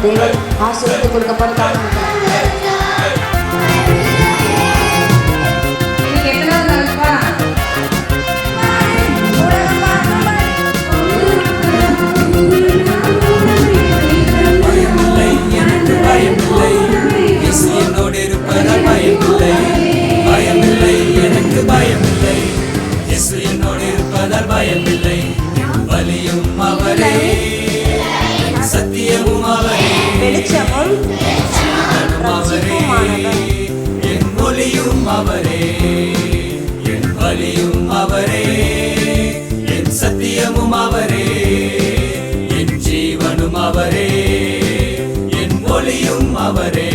தேவன் ஆசீர்வதித்து கொடுக்கப்பட்டாங்க. பயமில்லை, வலியும் அவரே, சத்தியமும் அவரே, வெளிச்சமும் அவரே, என் ஒளியும் அவரே, என் வலியும் அவரே, என் சத்தியமும் அவரே, என் ஜீவனும் அவரே, என் ஒளியும் அவரே.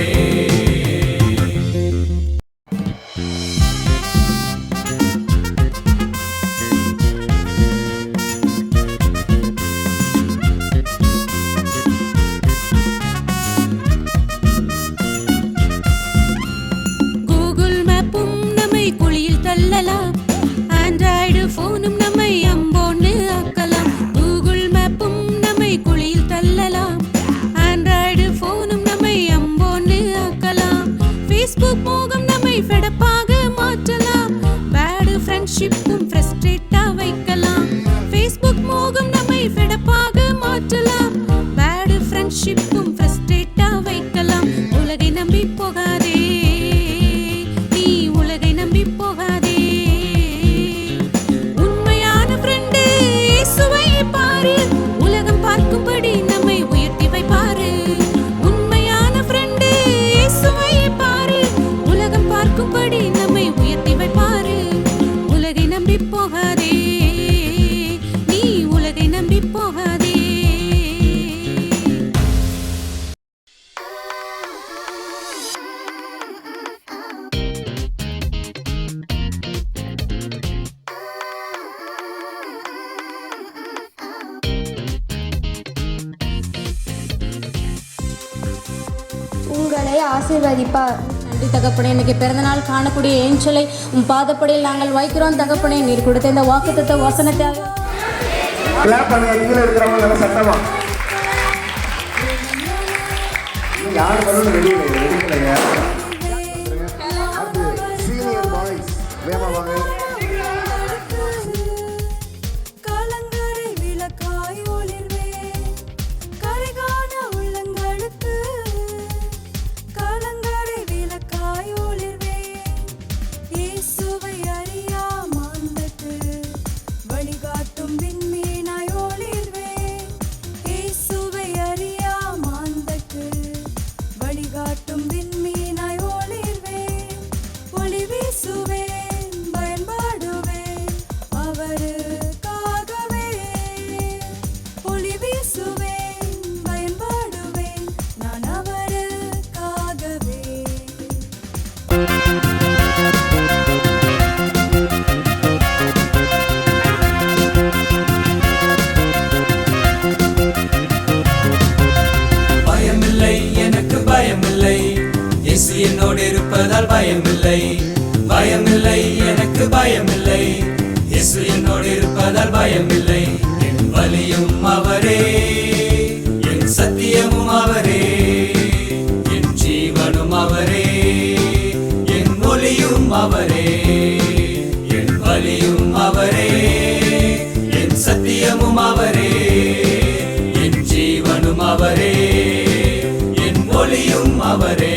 ஆண்ட்ராய்டு போனும் நம்மை அம்போன்னு ஆக்கலாம். கூகுள் மேப்பும் நம்மை குழியில் தள்ளலாம். ஆண்ட்ராய்டு போனும் நம்மை அம்போன்னு ஆக்கலாம். ஃபேஸ்புக் மோகம் நம்மை ஃபெடப்பாக மாற்றலாம். பேடு ஃப்ரெண்ட்ஷிப்பும் ஃப்ரஸ்ட்ரேட்டா வைக்கலாம். ஃபேஸ்புக் மோகம் நம்மை ஃபெடப்பாக மாற்றலாம். பேடு ஃப்ரெண்ட்ஷிப்பும் ஃப்ரஸ்ட்ரேட்டா வைக்கலாம். உலகை நம்பி போகாதே, நீ உலகை நம்பி போகாதே. உலகம் பார்க்கும்படி நம்மை உயர்த்தி வைப்பாரு. உண்மையான ஃப்ரெண்டு இயேசுவை பாரு. உலகம் பார்க்கும்படி நம்மை உயர்த்தி வைப்பாரு. உலகை நம்பி போகாதே, நீ உலகை நம்பி போகாதே. உங்களை ஆசீர்வதிப்பார். நன்றி தகப்பனே, இன்னைக்கு பிறந்தநாள் காணக்கூடிய ஏஞ்சலை உன் பாதப்படியில் நாங்கள் வைக்கிறோம் தகப்பனே. நீர் கொடுத்த இந்த வாக்குத்தத்த வசனத்தை என்னோடு இருப்பதால் பயமில்லை, பயமில்லை, எனக்கு பயமில்லை. இயேசு என்னோடு இருப்பதால் பயமில்லை. என் வலியும் அவரே, என் சத்தியமும் அவரே, என் ஜீவனும் அவரே, என் ஒளியும் அவரே, என் வலியும் அவரே, என் சத்தியமும் அவரே, என் ஜீவனும் அவரே, என் ஒளியும் அவரே.